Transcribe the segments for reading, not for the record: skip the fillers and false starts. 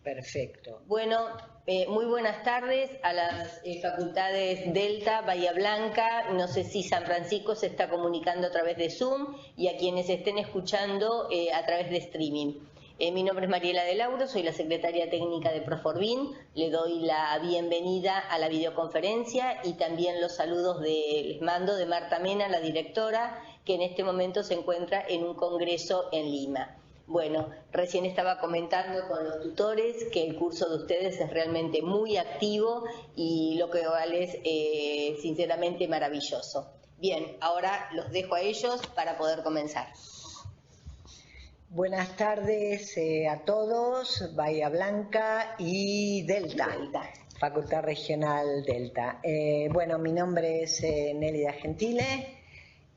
Perfecto. Bueno, muy buenas tardes a las facultades Delta, Bahía Blanca, no sé si San Francisco se está comunicando a través de Zoom y a quienes estén escuchando a través de streaming. Mi nombre es Mariela de Lauro, soy la secretaria técnica de Proforbin, le doy la bienvenida a la videoconferencia y también los saludos les mando de Marta Mena, la directora, que en este momento se encuentra en un congreso en Lima. Bueno, recién estaba comentando con los tutores que el curso de ustedes es realmente muy activo y lo que vale es sinceramente maravilloso. Bien, ahora los dejo a ellos para poder comenzar. Buenas tardes a todos, Bahía Blanca y Delta. Facultad Regional Delta. Bueno, mi nombre es Nélida Gentile.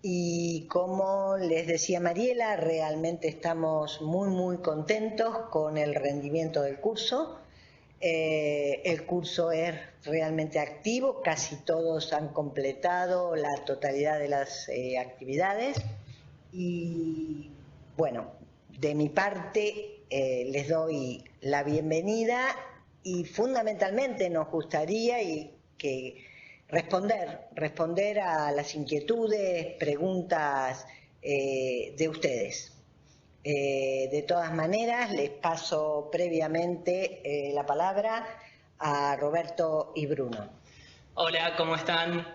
Y como les decía Mariela, realmente estamos muy contentos con el rendimiento del curso. El curso es realmente activo, casi todos han completado la totalidad de las actividades. Y bueno, de mi parte les doy la bienvenida y fundamentalmente nos gustaría responder a las inquietudes, preguntas de ustedes. De todas maneras, les paso previamente la palabra a Roberto y Bruno. Hola, ¿cómo están?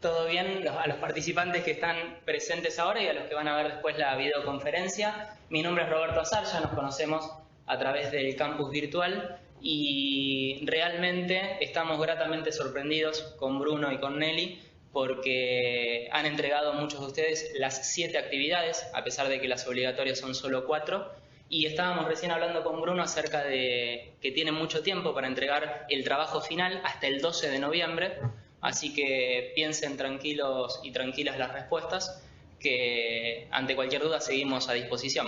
¿Todo bien? A los participantes que están presentes ahora y a los que van a ver después la videoconferencia. Mi nombre es Roberto Azar, ya nos conocemos a través del campus virtual y realmente estamos gratamente sorprendidos con Bruno y con Nelly porque han entregado muchos de ustedes las 7 actividades, a pesar de que las obligatorias son solo 4. Y estábamos recién hablando con Bruno acerca de que tienen mucho tiempo para entregar el trabajo final hasta el 12 de noviembre, así que piensen tranquilos y tranquilas las respuestas, que ante cualquier duda seguimos a disposición.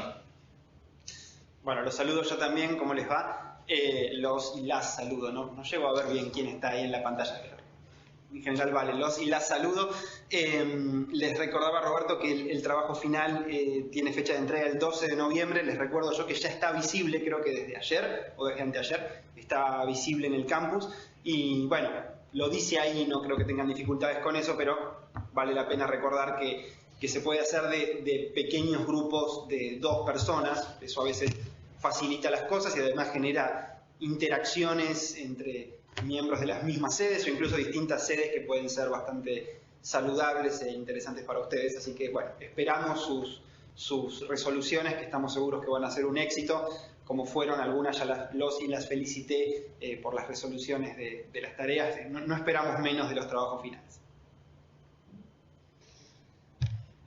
Bueno, los saludo yo también, ¿cómo les va? Los y las saludo, no llego a ver bien quién está ahí en la pantalla, pero en general vale, los y las saludo. Les recordaba, Roberto, que el trabajo final tiene fecha de entrega el 12 de noviembre. Les recuerdo yo que ya está visible, creo que desde ayer o desde anteayer, está visible en el campus. Y bueno, lo dice ahí, no creo que tengan dificultades con eso, pero vale la pena recordar que se puede hacer de pequeños grupos de 2 personas. Eso a veces facilita las cosas y además genera interacciones entre miembros de las mismas sedes o incluso distintas sedes que pueden ser bastante saludables e interesantes para ustedes. Así que bueno, esperamos sus resoluciones, que estamos seguros que van a ser un éxito, como fueron algunas, ya las felicité por las resoluciones de las tareas. No esperamos menos de los trabajos finales.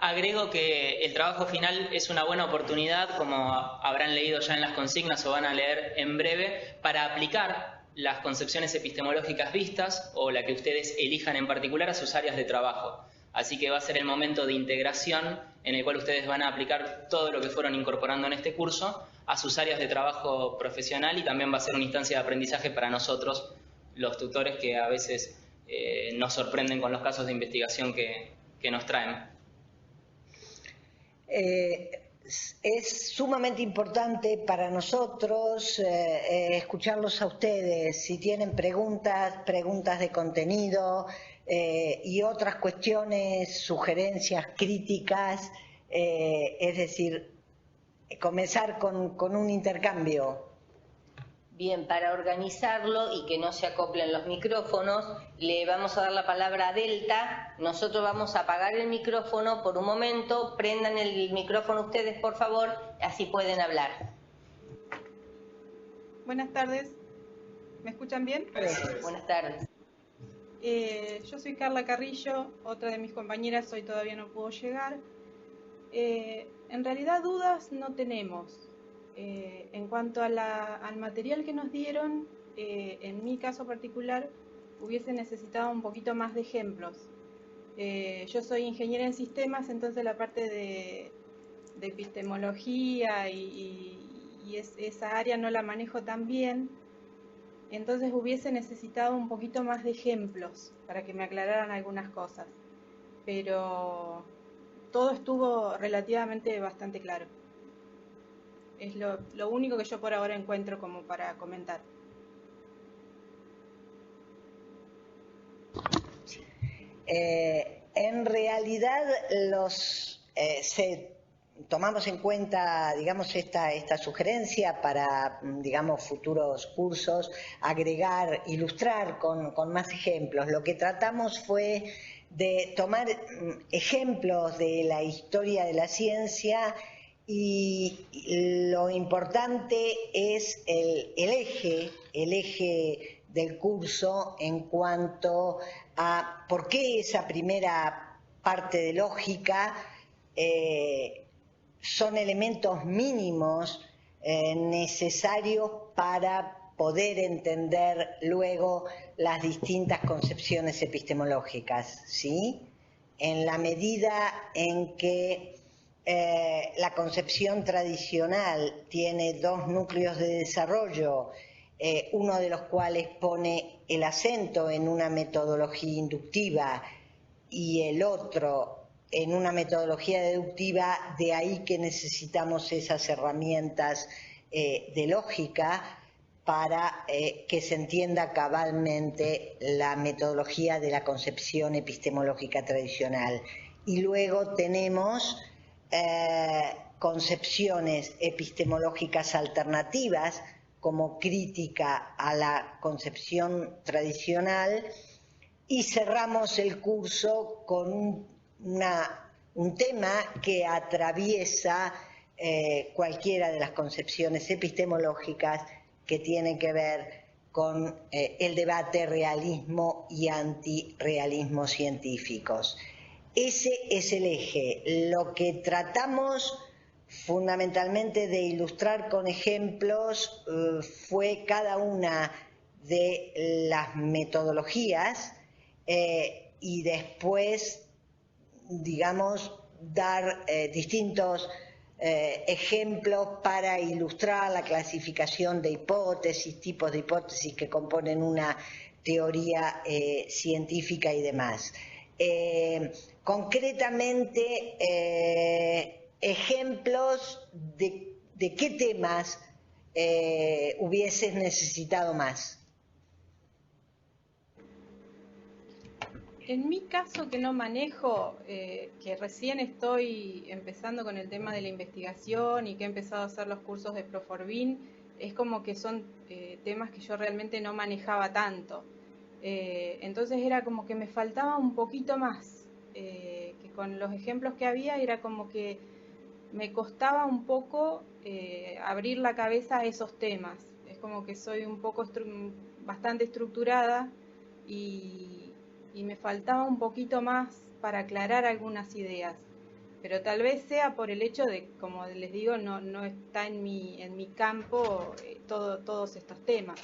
Agrego que el trabajo final es una buena oportunidad, como habrán leído ya en las consignas o van a leer en breve, para aplicar las concepciones epistemológicas vistas o la que ustedes elijan en particular a sus áreas de trabajo. Así que va a ser el momento de integración en el cual ustedes van a aplicar todo lo que fueron incorporando en este curso a sus áreas de trabajo profesional y también va a ser una instancia de aprendizaje para nosotros, los tutores, que a veces nos sorprenden con los casos de investigación que nos traen. Es sumamente importante para nosotros escucharlos a ustedes. Si tienen preguntas de contenido y otras cuestiones, sugerencias, críticas, es decir, comenzar con un intercambio. Bien, para organizarlo y que no se acoplen los micrófonos, le vamos a dar la palabra a Delta. Nosotros vamos a apagar el micrófono por un momento. Prendan el micrófono ustedes, por favor, así pueden hablar. Buenas tardes. ¿Me escuchan bien? Buenas tardes. Yo soy Carla Carrillo, otra de mis compañeras hoy todavía no pudo llegar. En realidad dudas no tenemos. En cuanto a al material que nos dieron, en mi caso particular, hubiese necesitado un poquito más de ejemplos. Yo soy ingeniera en sistemas, entonces la parte de epistemología esa área no la manejo tan bien. Entonces hubiese necesitado un poquito más de ejemplos para que me aclararan algunas cosas. Pero todo estuvo relativamente bastante claro. Es lo único que yo por ahora encuentro como para comentar. En realidad tomamos en cuenta, digamos, esta sugerencia para, digamos, futuros cursos, agregar, ilustrar con más ejemplos. Lo que tratamos fue de tomar ejemplos de la historia de la ciencia y lo importante es el eje del curso en cuanto a por qué esa primera parte de lógica son elementos mínimos necesarios para poder entender luego las distintas concepciones epistemológicas, ¿sí? En la medida en que la concepción tradicional tiene dos núcleos de desarrollo, uno de los cuales pone el acento en una metodología inductiva y el otro en una metodología deductiva, de ahí que necesitamos esas herramientas de lógica para que se entienda cabalmente la metodología de la concepción epistemológica tradicional. Y luego tenemos concepciones epistemológicas alternativas como crítica a la concepción tradicional, y cerramos el curso con un tema que atraviesa cualquiera de las concepciones epistemológicas, que tiene que ver con el debate realismo y antirrealismo científicos. Ese es el eje. Lo que tratamos fundamentalmente de ilustrar con ejemplos fue cada una de las metodologías y después, digamos, dar distintos ejemplos para ilustrar la clasificación de hipótesis, tipos de hipótesis que componen una teoría científica y demás. Concretamente, ejemplos de qué temas hubieses necesitado más. En mi caso, que no manejo, que recién estoy empezando con el tema de la investigación y que he empezado a hacer los cursos de Proforbin, es como que son temas que yo realmente no manejaba tanto. Entonces era como que me faltaba un poquito más, que con los ejemplos que había era como que me costaba un poco abrir la cabeza a esos temas. Es como que soy un poco bastante estructurada y me faltaba un poquito más para aclarar algunas ideas, pero tal vez sea por el hecho de, como les digo, no está en mi campo todos estos temas.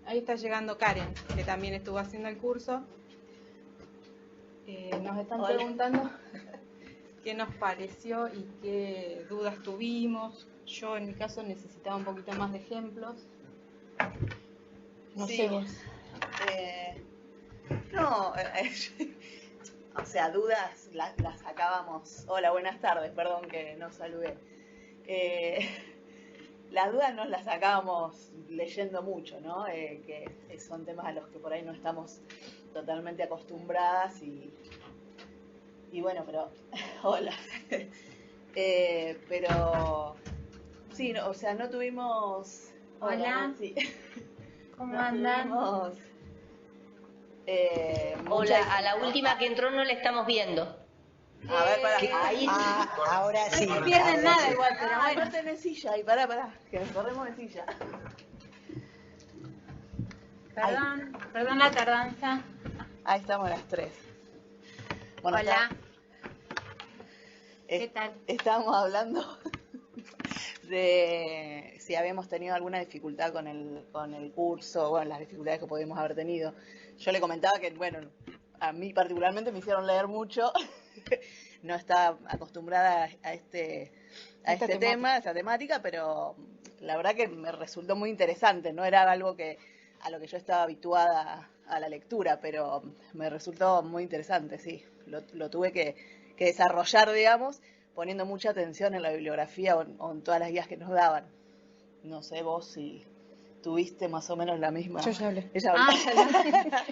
Ahí está llegando Karen, que también estuvo haciendo el curso. Nos están preguntando qué nos pareció y qué dudas tuvimos. Yo en mi caso necesitaba un poquito más de ejemplos. No sé vos. O sea, dudas las sacábamos. Hola, buenas tardes, perdón que no saludé. Las dudas nos las sacábamos leyendo mucho, ¿no? Que son temas a los que por ahí no estamos totalmente acostumbradas y bueno, pero hola. Pero sí, no, o sea, no tuvimos. Hola. Sí. ¿Cómo andan? Hola, a la última que entró no la estamos viendo. A ver, pará. Ahí Ahora sí. No pierden nada igual, pero bueno. No tenés silla, y pará, que nos corremos de silla. Perdón la tardanza. Ahí estamos las tres. Bueno, Hola. ¿Qué tal? Estábamos hablando de si habíamos tenido alguna dificultad con el curso, bueno, las dificultades que podíamos haber tenido. Yo le comentaba que, bueno, a mí particularmente me hicieron leer mucho. No estaba acostumbrada a este tema, a esta temática, pero la verdad que me resultó muy interesante. No era algo a lo que yo estaba habituada a la lectura, pero me resultó muy interesante, sí. Lo tuve que desarrollar, digamos, poniendo mucha atención en la bibliografía o en todas las guías que nos daban. No sé vos si tuviste más o menos la misma. Yo ya hablé. Ella habló.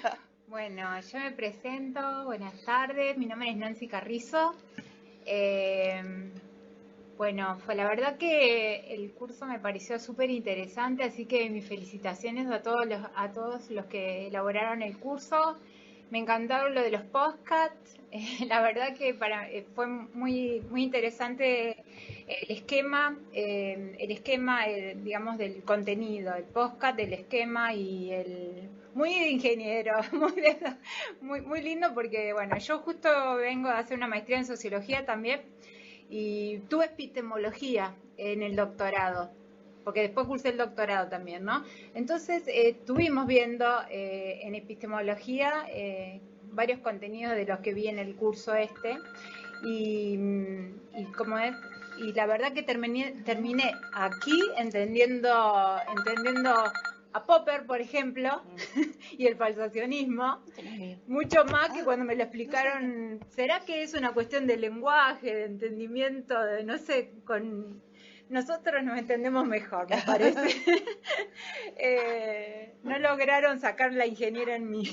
Ya. Bueno, yo me presento, buenas tardes, mi nombre es Nancy Carrizo. Bueno, fue la verdad que el curso me pareció súper interesante, así que mis felicitaciones a todos los que elaboraron el curso. Me encantaron lo de los podcasts, la verdad que fue muy interesante el esquema, digamos, del contenido, el podcast, el esquema y muy de ingeniero, muy lindo porque, bueno, yo justo vengo a hacer una maestría en sociología también y tuve epistemología en el doctorado, porque después cursé el doctorado también, ¿no? Entonces estuvimos viendo en epistemología varios contenidos de los que vi en el curso y la verdad que terminé aquí entendiendo a Popper, por ejemplo, y el falsacionismo, mucho más que cuando me lo explicaron. ¿Será que es una cuestión de lenguaje, de entendimiento, de no sé, con nosotros nos entendemos mejor, me parece? No lograron sacar la ingeniera en mí,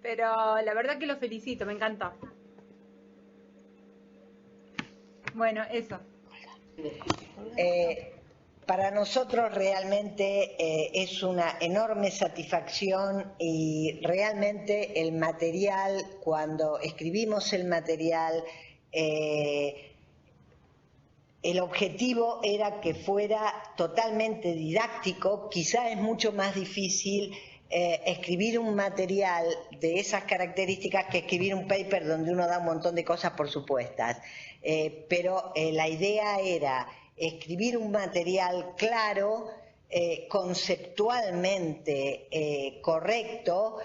pero la verdad que los felicito, me encantó. Bueno, eso. Para nosotros realmente es una enorme satisfacción y realmente el material, cuando escribimos el material, el objetivo era que fuera totalmente didáctico. Quizá es mucho más difícil escribir un material de esas características que escribir un paper donde uno da un montón de cosas por supuestas, pero la idea era escribir un material claro, conceptualmente correcto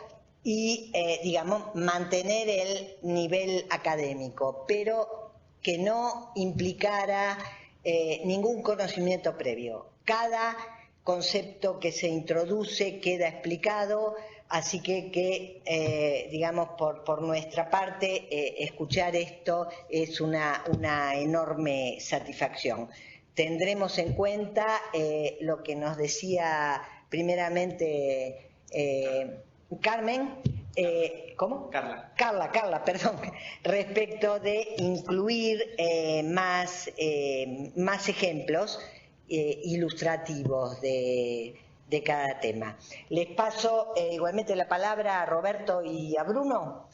y, digamos, mantener el nivel académico, pero que no implicara ningún conocimiento previo. Cada concepto que se introduce queda explicado, así que digamos, por nuestra parte, escuchar esto es una enorme satisfacción. Tendremos en cuenta lo que nos decía primeramente Carmen, ¿cómo? Carla, perdón, respecto de incluir más ejemplos ilustrativos de cada tema. Les paso igualmente la palabra a Roberto y a Bruno,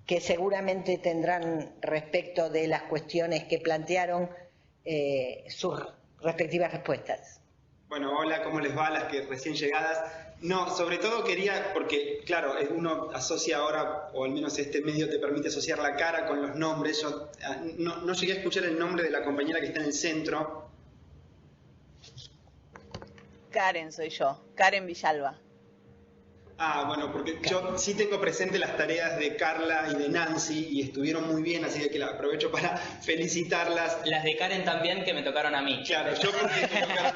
que seguramente tendrán respecto de las cuestiones que plantearon sus respectivas respuestas. Bueno, hola, ¿cómo les va a las que recién llegadas? No, sobre todo quería, porque claro, uno asocia ahora, o al menos este medio te permite asociar la cara con los nombres. Yo no llegué a escuchar el nombre de la compañera que está en el centro. Karen soy yo, Karen Villalba. Ah, bueno, porque yo sí tengo presente las tareas de Carla y de Nancy y estuvieron muy bien, así que aprovecho para felicitarlas. Las de Karen también, que me tocaron a mí. Claro, yo porque me tocaron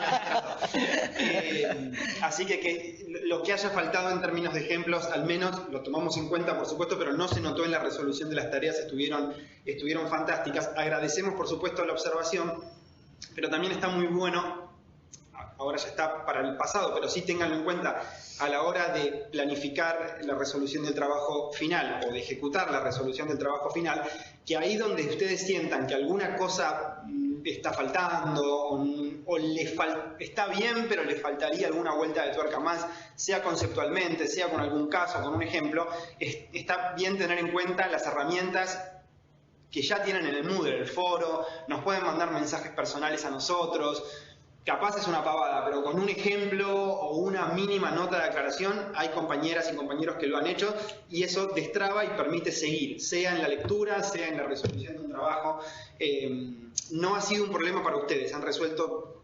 así que lo que haya faltado en términos de ejemplos, al menos lo tomamos en cuenta, por supuesto, pero no se notó en la resolución de las tareas, estuvieron fantásticas. Agradecemos, por supuesto, la observación, pero también está muy bueno. Ahora ya está para el pasado, pero sí ténganlo en cuenta a la hora de planificar la resolución del trabajo final o de ejecutar la resolución del trabajo final, que ahí donde ustedes sientan que alguna cosa está faltando o está bien, pero le faltaría alguna vuelta de tuerca más, sea conceptualmente, sea con algún caso, con un ejemplo, está bien tener en cuenta las herramientas que ya tienen en el Moodle, el foro, nos pueden mandar mensajes personales a nosotros. Capaz es una pavada, pero con un ejemplo o una mínima nota de aclaración hay compañeras y compañeros que lo han hecho y eso destraba y permite seguir, sea en la lectura, sea en la resolución de un trabajo. No ha sido un problema para ustedes, han resuelto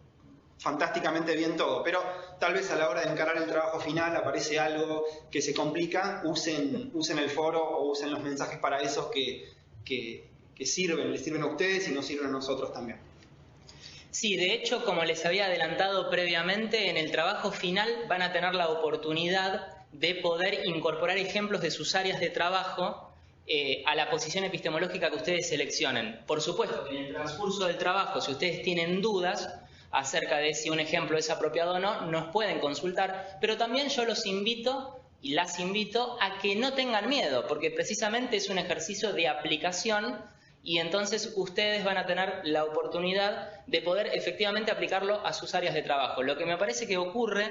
fantásticamente bien todo, pero tal vez a la hora de encarar el trabajo final aparece algo que se complica, usen el foro o usen los mensajes para esos que sirven, les sirven a ustedes y nos sirven a nosotros también. Sí, de hecho, como les había adelantado previamente, en el trabajo final van a tener la oportunidad de poder incorporar ejemplos de sus áreas de trabajo a la posición epistemológica que ustedes seleccionen. Por supuesto que en el transcurso del trabajo, si ustedes tienen dudas acerca de si un ejemplo es apropiado o no, nos pueden consultar, pero también yo los invito y las invito a que no tengan miedo, porque precisamente es un ejercicio de aplicación y entonces ustedes van a tener la oportunidad de poder efectivamente aplicarlo a sus áreas de trabajo. Lo que me parece que ocurre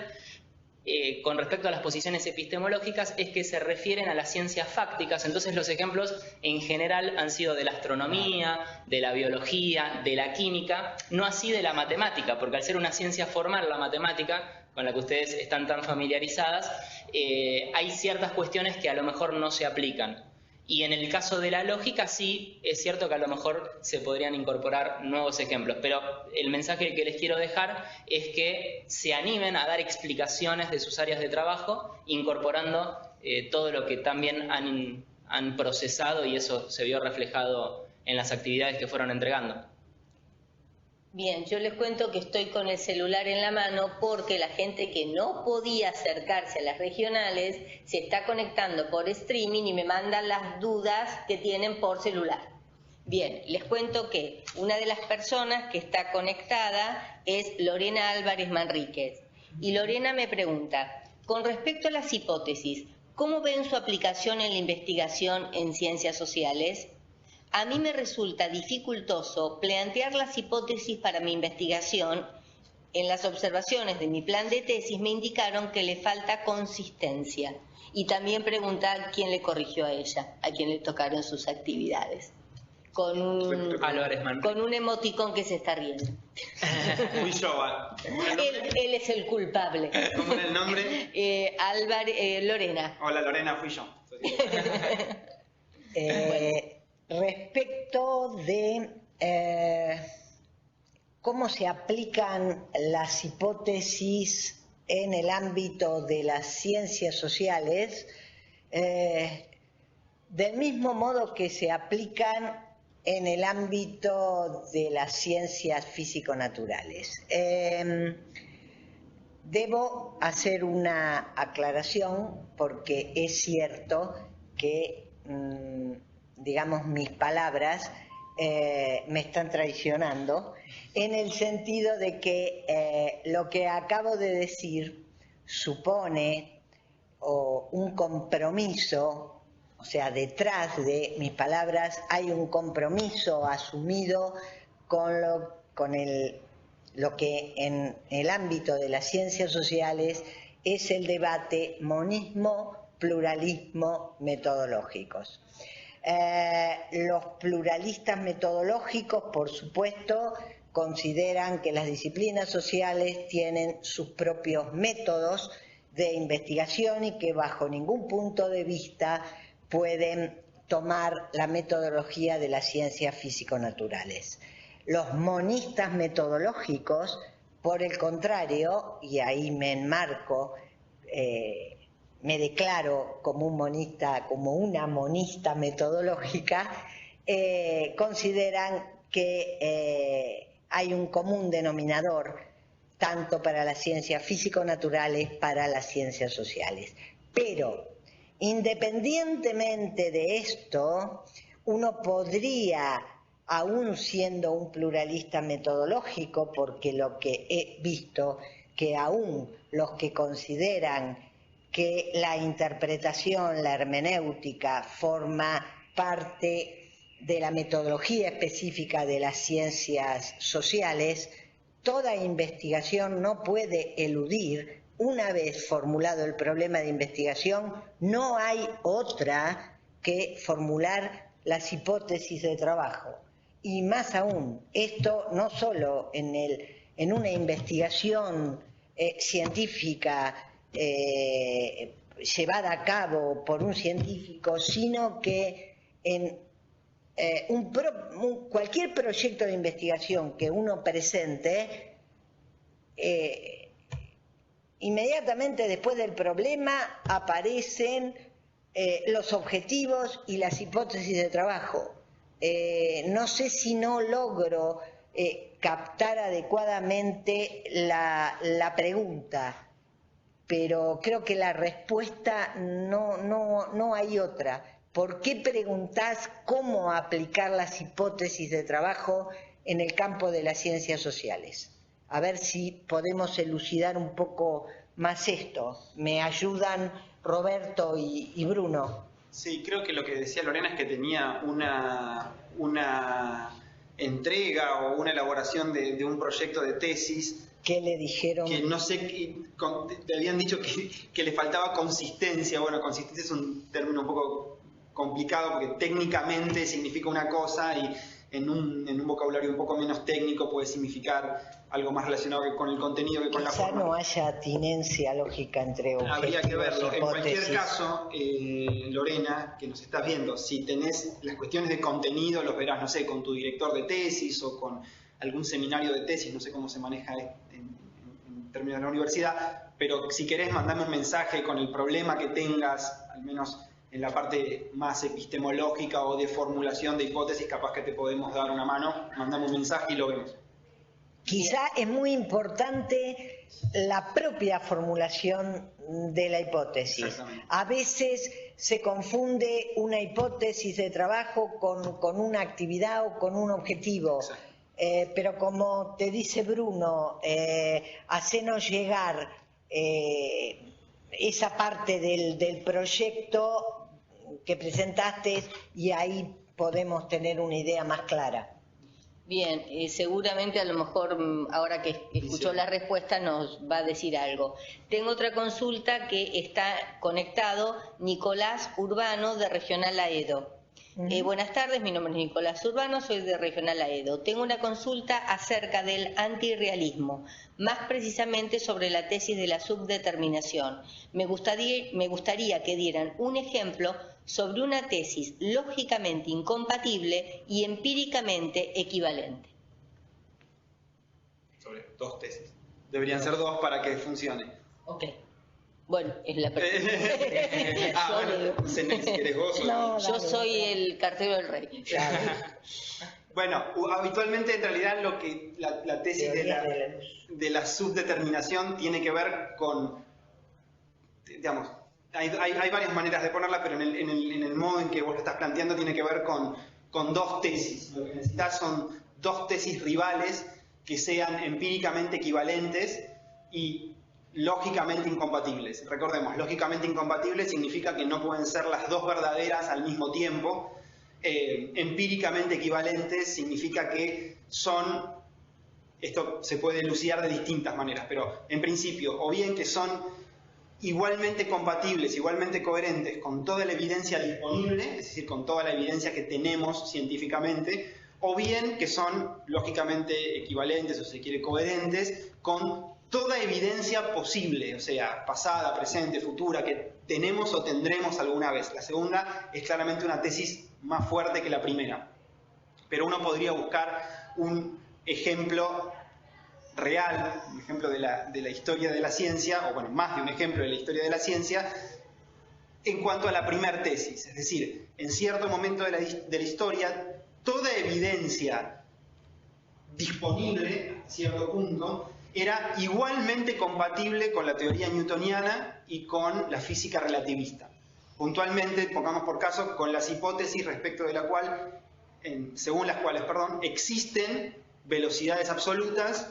con respecto a las posiciones epistemológicas es que se refieren a las ciencias fácticas, entonces los ejemplos en general han sido de la astronomía, de la biología, de la química, no así de la matemática, porque al ser una ciencia formal la matemática, con la que ustedes están tan familiarizadas, hay ciertas cuestiones que a lo mejor no se aplican. Y en el caso de la lógica sí, es cierto que a lo mejor se podrían incorporar nuevos ejemplos, pero el mensaje que les quiero dejar es que se animen a dar explicaciones de sus áreas de trabajo, incorporando todo lo que también han procesado, y eso se vio reflejado en las actividades que fueron entregando. Bien, yo les cuento que estoy con el celular en la mano porque la gente que no podía acercarse a las regionales se está conectando por streaming y me mandan las dudas que tienen por celular. Bien, les cuento que una de las personas que está conectada es Lorena Álvarez Manríquez. Y Lorena me pregunta, con respecto a las hipótesis, ¿cómo ven su aplicación en la investigación en ciencias sociales? A mí me resulta dificultoso plantear las hipótesis para mi investigación. En las observaciones de mi plan de tesis me indicaron que le falta consistencia. Y también preguntar quién le corrigió a ella, a quién le tocaron sus actividades. Con un emoticón que se está riendo. Fui yo, él es el culpable. ¿Cómo era el nombre? Lorena. Hola Lorena, fui yo. Respecto de cómo se aplican las hipótesis en el ámbito de las ciencias sociales, del mismo modo que se aplican en el ámbito de las ciencias físico-naturales. Debo hacer una aclaración porque es cierto que digamos, mis palabras me están traicionando, en el sentido de que lo que acabo de decir supone un compromiso, o sea, detrás de mis palabras hay un compromiso asumido con lo que en el ámbito de las ciencias sociales es el debate monismo-pluralismo metodológicos. Los pluralistas metodológicos, por supuesto, consideran que las disciplinas sociales tienen sus propios métodos de investigación y que bajo ningún punto de vista pueden tomar la metodología de las ciencias físico-naturales. Los monistas metodológicos, por el contrario, y ahí me enmarco, me declaro como un monista, como una monista metodológica, consideran que hay un común denominador tanto para las ciencias físico-naturales, para las ciencias sociales. Pero, independientemente de esto, uno podría, aún siendo un pluralista metodológico, porque lo que he visto, que aún los que consideran que la interpretación, la hermenéutica, forma parte de la metodología específica de las ciencias sociales, toda investigación no puede eludir, una vez formulado el problema de investigación, no hay otra que formular las hipótesis de trabajo. Y más aún, esto no solo en una investigación científica llevada a cabo por un científico, sino que en cualquier proyecto de investigación que uno presente, inmediatamente después del problema aparecen los objetivos y las hipótesis de trabajo. No sé si no logro captar adecuadamente la pregunta, pero creo que la respuesta no hay otra. ¿por qué preguntás cómo aplicar las hipótesis de trabajo en el campo de las ciencias sociales? A ver si podemos elucidar un poco más esto. ¿Me ayudan Roberto y Bruno? Sí, creo que lo que decía Lorena es que tenía una entrega o una elaboración de un proyecto de tesis. ¿Qué le dijeron? Que no sé, te habían dicho que le faltaba consistencia. Bueno, consistencia es un término un poco complicado porque técnicamente significa una cosa y en un vocabulario un poco menos técnico puede significar algo más relacionado con el contenido que con la forma. Quizá no haya atinencia lógica entre objetivos. Habría que verlo. Hipótesis. En cualquier caso, Lorena, que nos estás viendo, si tenés las cuestiones de contenido, los verás, no sé, con tu director de tesis o con algún seminario de tesis, no sé cómo se maneja en términos de la universidad, pero si querés mandame un mensaje con el problema que tengas, al menos en la parte más epistemológica o de formulación de hipótesis, capaz que te podemos dar una mano, mandame un mensaje y lo vemos. Quizá es muy importante la propia formulación de la hipótesis. A veces se confunde una hipótesis de trabajo con una actividad o con un objetivo. Pero como te dice Bruno, hacenos llegar esa parte del proyecto que presentaste y ahí podemos tener una idea más clara. Bien, seguramente a lo mejor ahora que escuchó la respuesta nos va a decir algo. Tengo otra consulta que está conectado, Nicolás Urbano de Regional Aedo. Buenas tardes, mi nombre es Nicolás Urbano, soy de Regional Aedo. Tengo una consulta acerca del antirrealismo, más precisamente sobre la tesis de la subdeterminación. Me gustaría que dieran un ejemplo sobre una tesis lógicamente incompatible y empíricamente equivalente. Sobre dos tesis. Deberían ser dos para que funcione. Ok. Bueno, es la pregunta. Bueno, si querés vos. No, yo soy el cartero del rey. Bueno, habitualmente en realidad lo que la tesis de la subdeterminación tiene que ver con, digamos, hay varias maneras de ponerla, pero en el modo en que vos lo estás planteando tiene que ver con dos tesis. Lo que necesitas son dos tesis rivales que sean empíricamente equivalentes y lógicamente incompatibles. Recordemos, lógicamente incompatibles significa que no pueden ser las dos verdaderas al mismo tiempo. Empíricamente equivalentes significa que son, esto se puede elucidar de distintas maneras, pero en principio, o bien que son igualmente compatibles, igualmente coherentes con toda la evidencia disponible, es decir, con toda la evidencia que tenemos científicamente, o bien que son lógicamente equivalentes, o si se quiere, coherentes con toda evidencia posible, o sea, pasada, presente, futura, que tenemos o tendremos alguna vez. La segunda es claramente una tesis más fuerte que la primera, pero uno podría buscar un ejemplo real, un ejemplo de la historia de la ciencia, o bueno, más de un ejemplo de la historia de la ciencia, en cuanto a la primera tesis. Es decir, en cierto momento de la historia, toda evidencia disponible, a cierto punto, era igualmente compatible con la teoría newtoniana y con la física relativista. Puntualmente, pongamos por caso, con las hipótesis respecto de la cual, según las cuales, existen velocidades absolutas,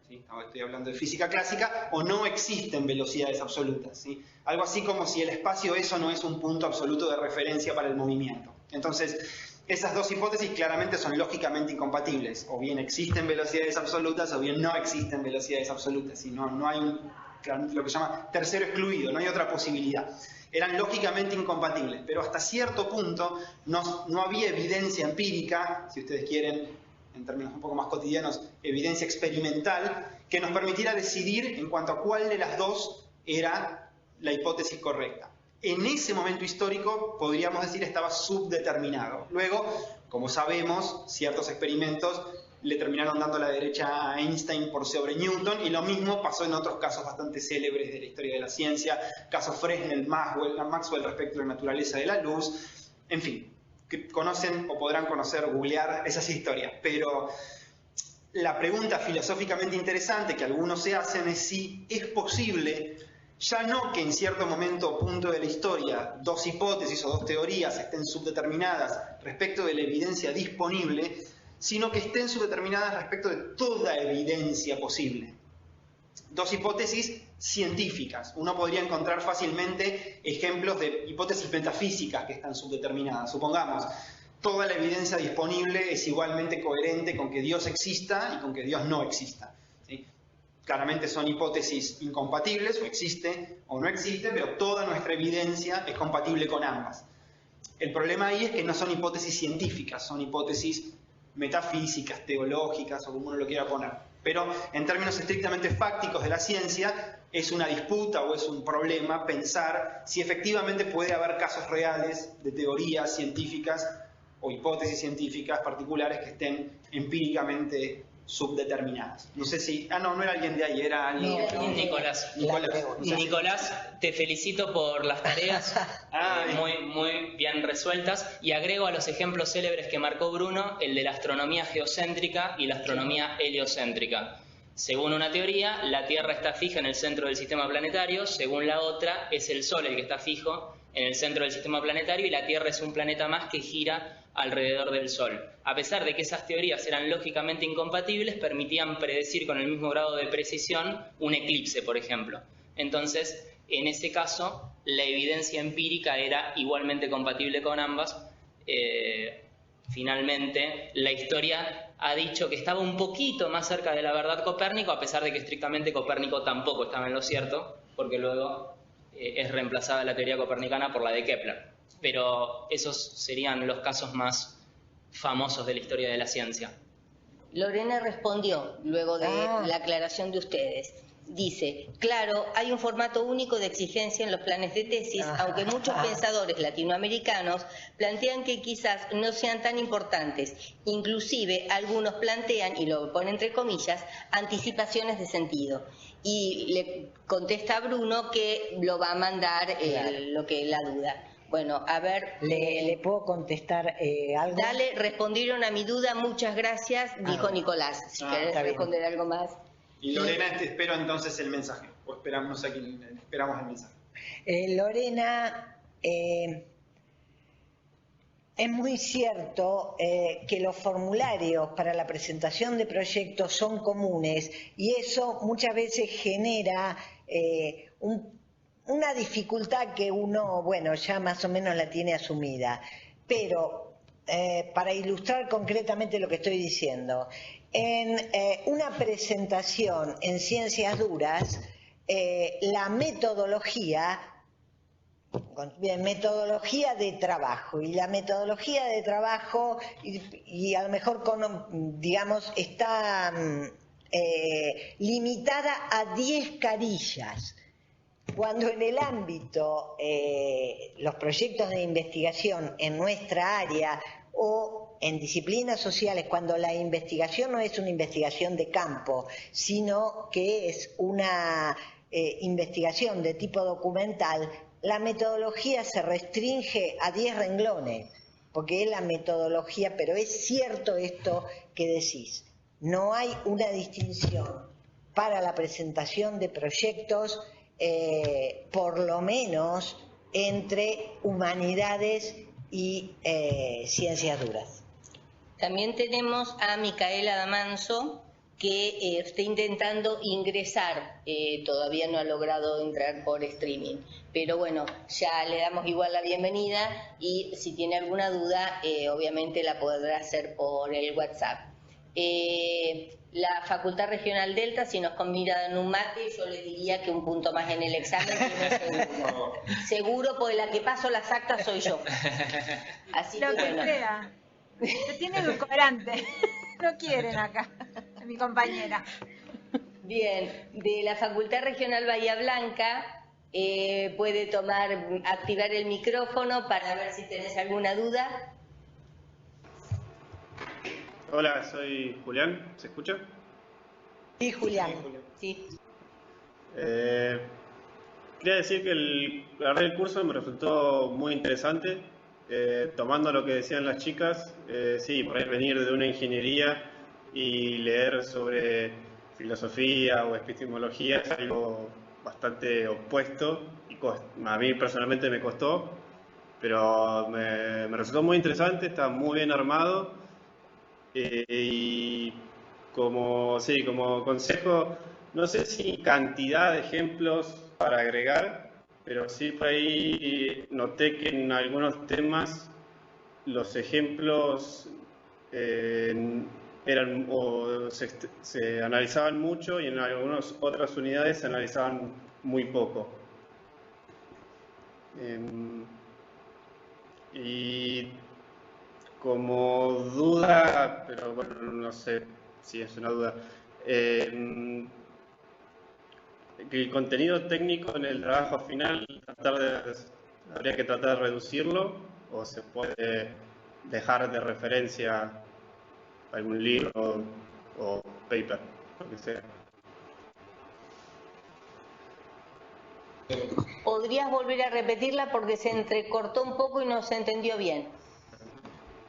¿sí? Ahora estoy hablando de física clásica, o no existen velocidades absolutas, ¿sí? Algo así como si el espacio eso no es un punto absoluto de referencia para el movimiento. Entonces, esas dos hipótesis claramente son lógicamente incompatibles. O bien existen velocidades absolutas o bien no existen velocidades absolutas. Y no hay lo que se llama tercero excluido, no hay otra posibilidad. Eran lógicamente incompatibles, pero hasta cierto punto no había evidencia empírica, si ustedes quieren, en términos un poco más cotidianos, evidencia experimental, que nos permitiera decidir en cuanto a cuál de las dos era la hipótesis correcta. En ese momento histórico, podríamos decir, estaba subdeterminado. Luego, como sabemos, ciertos experimentos le terminaron dando la derecha a Einstein por sobre Newton, y lo mismo pasó en otros casos bastante célebres de la historia de la ciencia, caso Fresnel, Maxwell respecto a la naturaleza de la luz, en fin, que conocen o podrán conocer, googlear esas historias. Pero la pregunta filosóficamente interesante que algunos se hacen es si es posible Ya no que en cierto momento o punto de la historia dos hipótesis o dos teorías estén subdeterminadas respecto de la evidencia disponible, sino que estén subdeterminadas respecto de toda evidencia posible. Dos hipótesis científicas. Uno podría encontrar fácilmente ejemplos de hipótesis metafísicas que están subdeterminadas. Supongamos, toda la evidencia disponible es igualmente coherente con que Dios exista y con que Dios no exista. ¿Sí? Claramente son hipótesis incompatibles, o existe o no existe, pero toda nuestra evidencia es compatible con ambas. El problema ahí es que no son hipótesis científicas, son hipótesis metafísicas, teológicas, o como uno lo quiera poner. Pero en términos estrictamente fácticos de la ciencia, es una disputa o es un problema pensar si efectivamente puede haber casos reales de teorías científicas o hipótesis científicas particulares que estén empíricamente subdeterminadas. No sé si... no era alguien de ahí, era alguien... Nicolás. Nicolás, te felicito por las tareas muy bien resueltas, y agrego a los ejemplos célebres que marcó Bruno el de la astronomía geocéntrica y la astronomía heliocéntrica. Según una teoría, la Tierra está fija en el centro del sistema planetario; según la otra, es el Sol el que está fijo en el centro del sistema planetario y la Tierra es un planeta más que gira alrededor del Sol. A pesar de que esas teorías eran lógicamente incompatibles, permitían predecir con el mismo grado de precisión un eclipse, por ejemplo. Entonces, en ese caso, la evidencia empírica era igualmente compatible con ambas. Finalmente, la historia ha dicho que estaba un poquito más cerca de la verdad Copérnico, a pesar de que estrictamente Copérnico tampoco estaba en lo cierto, porque luego es reemplazada la teoría copernicana por la de Kepler. Pero esos serían los casos más famosos de la historia de la ciencia. Lorena respondió, luego de la aclaración de ustedes. Dice, claro, hay un formato único de exigencia en los planes de tesis, aunque muchos pensadores latinoamericanos plantean que quizás no sean tan importantes. Inclusive algunos plantean, y lo pone entre comillas, anticipaciones de sentido. Y le contesta a Bruno que lo va a mandar lo que es la duda. Bueno, a ver... ¿Le puedo contestar algo? Dale, respondieron a mi duda, muchas gracias, dijo Nicolás. Si querés responder algo más. Y Lorena, espero entonces el mensaje. O esperamos, no sé quién, esperamos el mensaje. Lorena, es muy cierto que los formularios para la presentación de proyectos son comunes y eso muchas veces genera una dificultad que uno, bueno, ya más o menos la tiene asumida. Pero para ilustrar concretamente lo que estoy diciendo, en una presentación en ciencias duras, la metodología de trabajo, y la metodología de trabajo y a lo mejor digamos está limitada a 10 carillas, cuando en el ámbito los proyectos de investigación en nuestra área o en disciplinas sociales, cuando la investigación no es una investigación de campo, sino que es una investigación de tipo documental, la metodología se restringe a 10 renglones, porque es la metodología, pero es cierto esto que decís, no hay una distinción para la presentación de proyectos, por lo menos entre humanidades y ciencias duras. También tenemos a Micaela Damanzo, que está intentando ingresar, todavía no ha logrado entrar por streaming, pero bueno, ya le damos igual la bienvenida y si tiene alguna duda, obviamente la podrá hacer por el WhatsApp. La Facultad Regional Delta, si nos convidan un mate, yo les diría que un punto más en el examen tiene seguro. Seguro, porque la que paso las actas soy yo. Así lo que bueno. Sea. Se tiene edulcorante. No quieren acá, mi compañera. Bien, de la Facultad Regional Bahía Blanca, puede activar el micrófono para ver si tenés alguna duda. Hola, soy Julián, ¿se escucha? Sí, Julián. Sí. Quería decir que la verdad el curso me resultó muy interesante, tomando lo que decían las chicas, sí, poder venir de una ingeniería y leer sobre filosofía o epistemología es algo bastante opuesto y a mí personalmente me costó, pero me resultó muy interesante, está muy bien armado y como consejo, no sé si cantidad de ejemplos para agregar, pero sí por ahí noté que en algunos temas los ejemplos se analizaban mucho y en algunas otras unidades se analizaban muy poco. Y como duda, pero bueno, no sé si es una duda, el contenido técnico en el trabajo final, habría que tratar de reducirlo o se puede dejar de referencia algún libro o paper, lo que sea. ¿Podrías volver a repetirla porque se entrecortó un poco y no se entendió bien?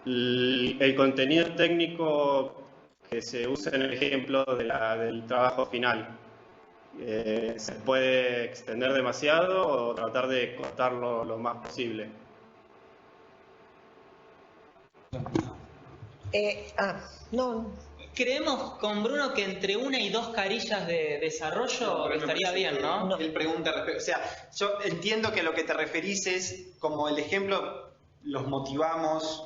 El contenido técnico que se usa en el ejemplo del trabajo final, ¿se puede extender demasiado o tratar de cortarlo lo más posible? No. Creemos con Bruno que entre 1 y 2 carillas de desarrollo estaría bien, ¿no? Él pregunta, o sea, yo entiendo que lo que te referís es como el ejemplo, las motivamos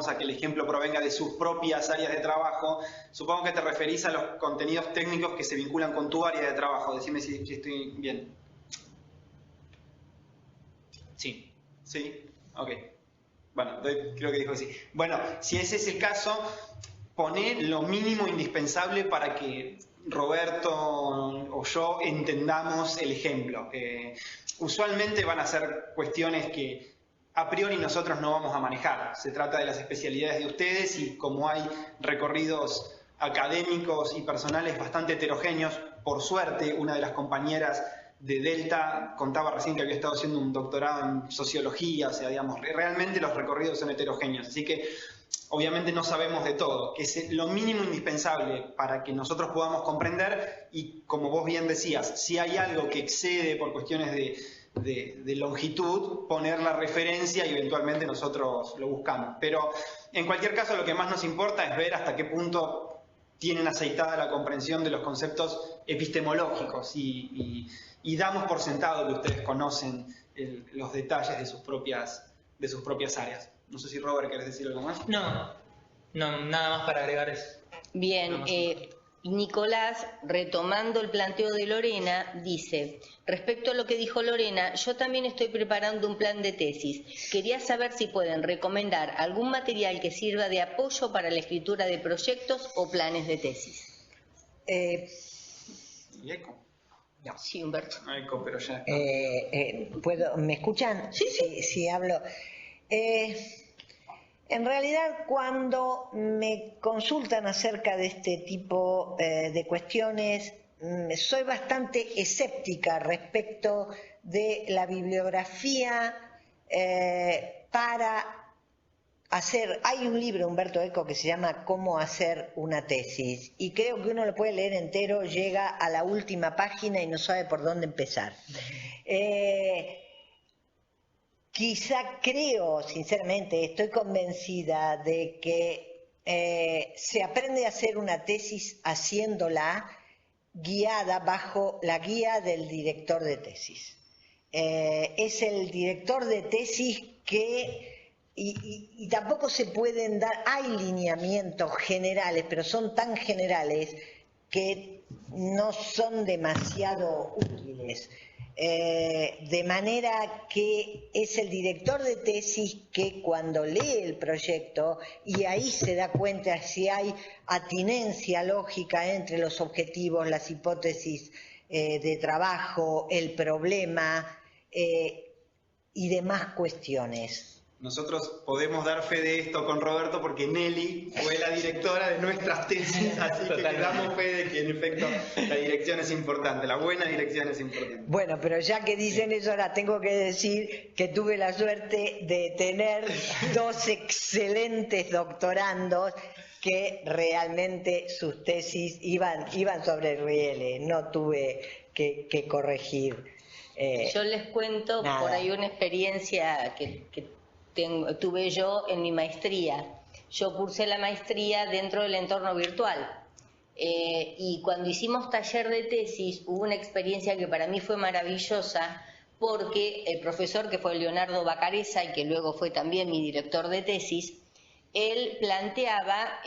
a que el ejemplo provenga de sus propias áreas de trabajo. Supongo que te referís a los contenidos técnicos que se vinculan con tu área de trabajo. Decime si estoy bien. Sí. ¿Sí? Ok. Bueno, creo que dijo que sí. Bueno, si ese es el caso, poné lo mínimo indispensable para que Roberto o yo entendamos el ejemplo. Usualmente van a ser cuestiones que a priori nosotros no vamos a manejar. Se trata de las especialidades de ustedes y como hay recorridos académicos y personales bastante heterogéneos, por suerte una de las compañeras de Delta contaba recién que había estado haciendo un doctorado en sociología, o sea, digamos, realmente los recorridos son heterogéneos, así que obviamente no sabemos de todo, que es lo mínimo indispensable para que nosotros podamos comprender y, como vos bien decías, si hay algo que excede por cuestiones de longitud, poner la referencia y eventualmente nosotros lo buscamos. Pero en cualquier caso lo que más nos importa es ver hasta qué punto tienen aceitada la comprensión de los conceptos epistemológicos y damos por sentado que ustedes conocen los detalles de sus propias áreas. No sé si Robert querés decir algo más. No, nada más para agregar eso. Bien, Nicolás, retomando el planteo de Lorena, dice, respecto a lo que dijo Lorena, yo también estoy preparando un plan de tesis. Quería saber si pueden recomendar algún material que sirva de apoyo para la escritura de proyectos o planes de tesis. ¿Y eco? No. Sí, Humberto. No eco, pero ya. ¿Me escuchan? Sí, hablo. En realidad, cuando me consultan acerca de este tipo de cuestiones, soy bastante escéptica respecto de la bibliografía para hacer. Hay un libro, Humberto Eco, que se llama Cómo hacer una tesis, y creo que uno lo puede leer entero, llega a la última página y no sabe por dónde empezar. Quizá creo, sinceramente, estoy convencida de que se aprende a hacer una tesis haciéndola guiada bajo la guía del director de tesis. Es el director de tesis que, y tampoco se pueden dar, hay lineamientos generales, pero son tan generales que no son demasiado útiles. De manera que es el director de tesis que cuando lee el proyecto y ahí se da cuenta si hay atinencia lógica entre los objetivos, las hipótesis de trabajo, el problema y demás cuestiones. Nosotros podemos dar fe de esto con Roberto porque Nelly fue la directora de nuestras tesis, así que le damos fe de que en efecto la dirección es importante, la buena dirección es importante. Bueno, pero ya que dicen eso, ahora tengo que decir que tuve la suerte de tener dos excelentes doctorandos que realmente sus tesis iban sobre rieles, no tuve que corregir. Yo les cuento nada. por ahí una experiencia que tuve yo en mi maestría. Yo cursé la maestría dentro del entorno virtual. Y cuando hicimos taller de tesis hubo una experiencia que para mí fue maravillosa, porque el profesor, que fue Leonardo Bacareza y que luego fue también mi director de tesis, él planteaba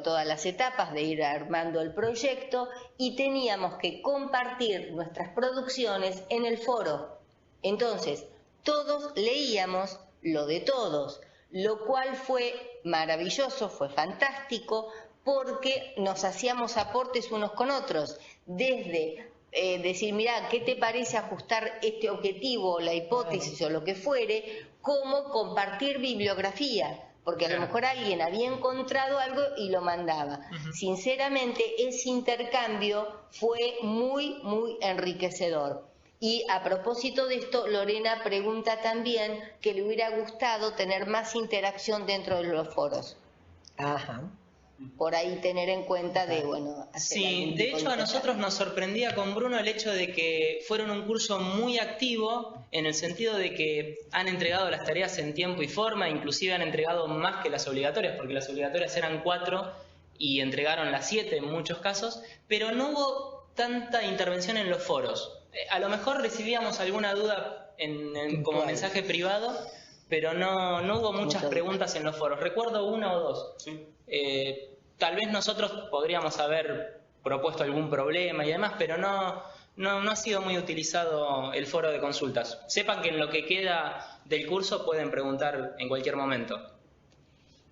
todas las etapas de ir armando el proyecto y teníamos que compartir nuestras producciones en el foro. Entonces, todos leíamos lo de todos, lo cual fue maravilloso, fue fantástico, porque nos hacíamos aportes unos con otros, desde decir, mirá, ¿qué te parece ajustar este objetivo, la hipótesis o lo que fuere? Como compartir bibliografía, porque a lo mejor alguien había encontrado algo y lo mandaba. Sinceramente, ese intercambio fue muy, muy enriquecedor. Y a propósito de esto, Lorena pregunta también que le hubiera gustado tener más interacción dentro de los foros. Ajá. Por ahí tener en cuenta de, hacer Sí, de hecho a nosotros nos sorprendía con Bruno el hecho de que fueron un curso muy activo, en el sentido de que han entregado las tareas en tiempo y forma, inclusive han entregado más que las obligatorias, porque las obligatorias eran 4 y entregaron las 7 en muchos casos, pero no hubo tanta intervención en los foros. A lo mejor recibíamos alguna duda como mensaje privado, pero no hubo muchas preguntas en los foros. Recuerdo 1 o 2. Sí. Tal vez nosotros podríamos haber propuesto algún problema y demás, pero no ha sido muy utilizado el foro de consultas. Sepan que en lo que queda del curso pueden preguntar en cualquier momento.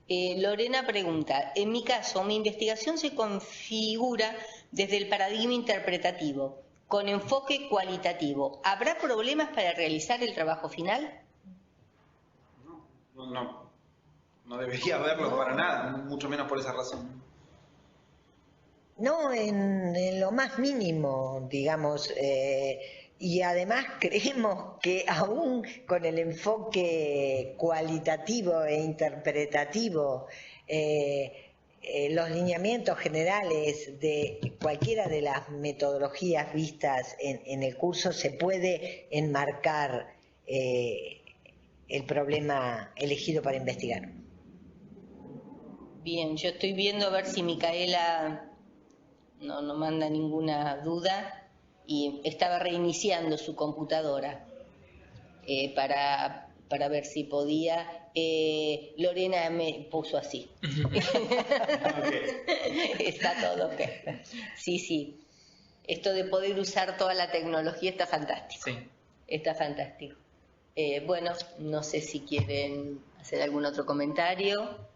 Lorena pregunta, en mi caso, mi investigación se configura desde el paradigma interpretativo, con enfoque cualitativo. ¿Habrá problemas para realizar el trabajo final? No debería haberlo para nada, mucho menos por esa razón. No, en lo más mínimo, digamos, y además creemos que aún con el enfoque cualitativo e interpretativo, los lineamientos generales de cualquiera de las metodologías vistas en el curso se puede enmarcar el problema elegido para investigar. Bien, yo estoy viendo a ver si Micaela no manda ninguna duda y estaba reiniciando su computadora para ver si podía. Lorena me puso así. Está todo ok. Sí. Esto de poder usar toda la tecnología está fantástico. Sí. Está fantástico. No sé si quieren hacer algún otro comentario.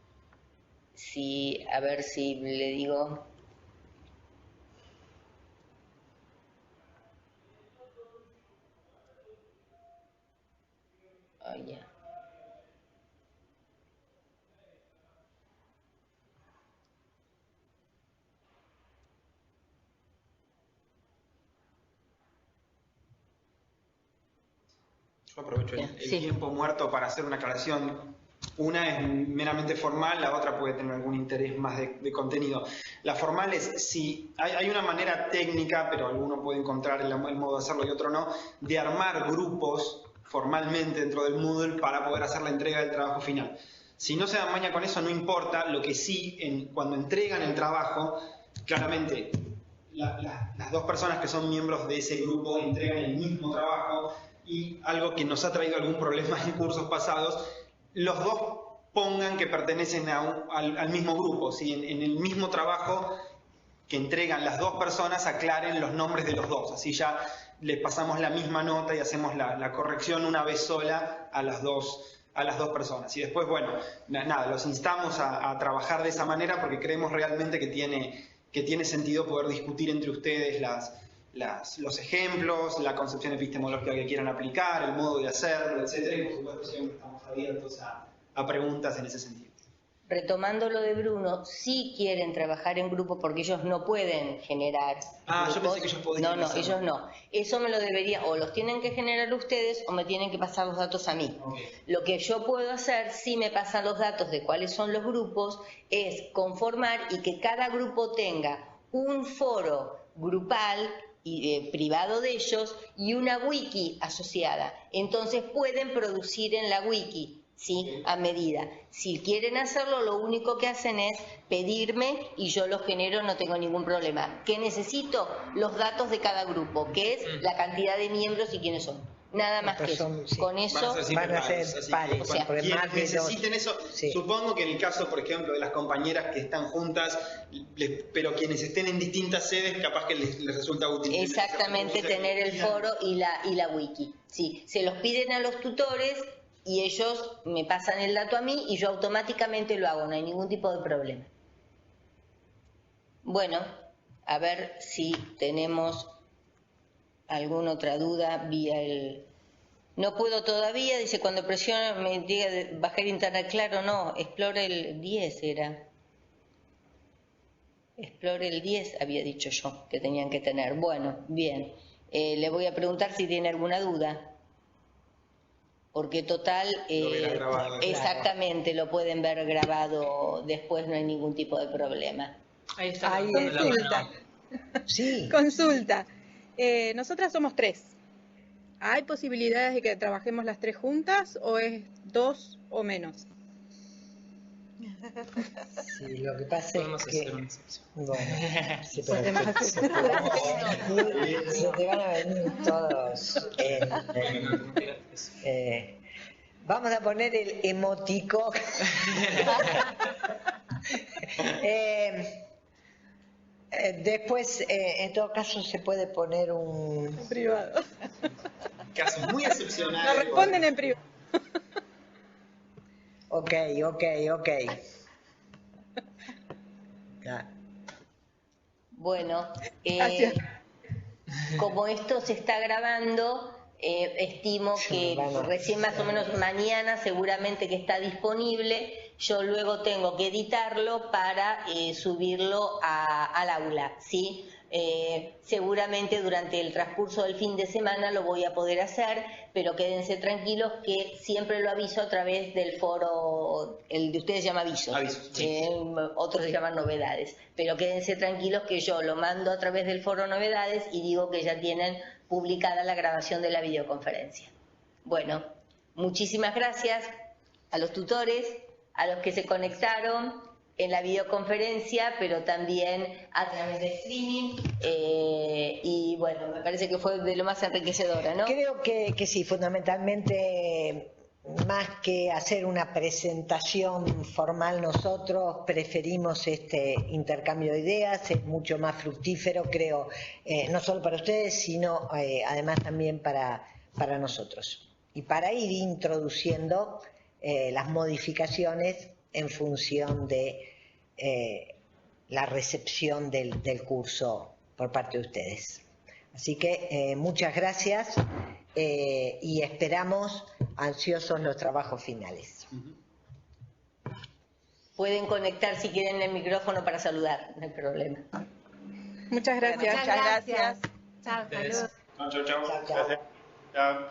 Sí, a ver si le digo. Ya. Yo aprovecho el tiempo muerto para hacer una aclaración. Una es meramente formal, la otra puede tener algún interés más de contenido. La formal es, si hay una manera técnica, pero alguno puede encontrar el modo de hacerlo y otro no, de armar grupos formalmente dentro del Moodle para poder hacer la entrega del trabajo final. Si no se dan maña con eso, no importa. Lo que sí, cuando entregan el trabajo, claramente las dos personas que son miembros de ese grupo entregan el mismo trabajo, y algo que nos ha traído algún problema en cursos pasados, los dos pongan que pertenecen al mismo grupo, ¿sí? En el mismo trabajo que entregan las dos personas, aclaren los nombres de los dos, así ya les pasamos la misma nota y hacemos la corrección una vez sola a las dos personas. Y después, nada, los instamos a trabajar de esa manera, porque creemos realmente que tiene sentido poder discutir entre ustedes los ejemplos, la concepción epistemológica que quieran aplicar, el modo de hacerlo, etcétera, y por supuesto siempre estamos abiertos a preguntas en ese sentido. Retomando lo de Bruno, sí quieren trabajar en grupo porque ellos no pueden generar grupos. Yo pensé que ellos podían hacerlo. Ellos no. Eso me lo debería, o los tienen que generar ustedes o me tienen que pasar los datos a mí. Okay. Lo que yo puedo hacer, si me pasan los datos de cuáles son los grupos, es conformar y que cada grupo tenga un foro grupal privado de ellos y una wiki asociada. Entonces pueden producir en la wiki, ¿sí? A medida. Si quieren hacerlo, lo único que hacen es pedirme y yo lo genero, no tengo ningún problema. ¿Qué necesito? Los datos de cada grupo, que es la cantidad de miembros y quiénes son. Nada más que eso. Sí. Con eso van a ser pares. O sea, porque quienes más de necesiten eso, sí. supongo que en el caso, por ejemplo, de las compañeras que están juntas, pero quienes estén en distintas sedes, capaz que les resulta útil. Exactamente, tener el foro y la wiki. Sí, se los piden a los tutores y ellos me pasan el dato a mí y yo automáticamente lo hago, no hay ningún tipo de problema. Bueno, a ver si tenemos alguna otra duda vía el... No puedo todavía, dice, cuando presiono me diga de bajar internet, claro, no, Explore el 10 era. Explore el 10 había dicho yo que tenían que tener. Bueno, bien, le voy a preguntar si tiene alguna duda. Porque total, exactamente, lo pueden ver grabado después, no hay ningún tipo de problema. Ahí está. Consulta. Sí. Consulta. Nosotras somos 3. ¿Hay posibilidades de que trabajemos las 3 juntas o es 2 o menos? Sí, lo que pasa Podemos es que... hacer una excepción. Bueno, sí, pero se te van a venir todos. Vamos a poner el emotico. Después, en todo caso, se puede poner un... En privado. Casos muy excepcionales. Nos responden en privado. Ok. Ya. Bueno, como esto se está grabando, estimo que recién más o menos mañana seguramente que está disponible. Yo luego tengo que editarlo para subirlo al aula, ¿sí? Seguramente durante el transcurso del fin de semana lo voy a poder hacer, pero quédense tranquilos que siempre lo aviso a través del foro, el de ustedes se llama avisos, sí. Otros se llaman novedades, pero quédense tranquilos que yo lo mando a través del foro novedades y digo que ya tienen publicada la grabación de la videoconferencia. Bueno, muchísimas gracias a los tutores, a los que se conectaron en la videoconferencia, pero también a través de streaming, y bueno, me parece que fue de lo más enriquecedora, ¿no? Creo que sí, fundamentalmente, más que hacer una presentación formal nosotros, preferimos este intercambio de ideas, es mucho más fructífero, creo, no solo para ustedes, sino además también para nosotros. Y para ir introduciendo las modificaciones en función de la recepción del curso por parte de ustedes. Así que muchas gracias y esperamos ansiosos los trabajos finales. Pueden conectar si quieren el micrófono para saludar, no hay problema. Muchas gracias. Muchas gracias. Chao, saludos. Chao. Gracias. Chao.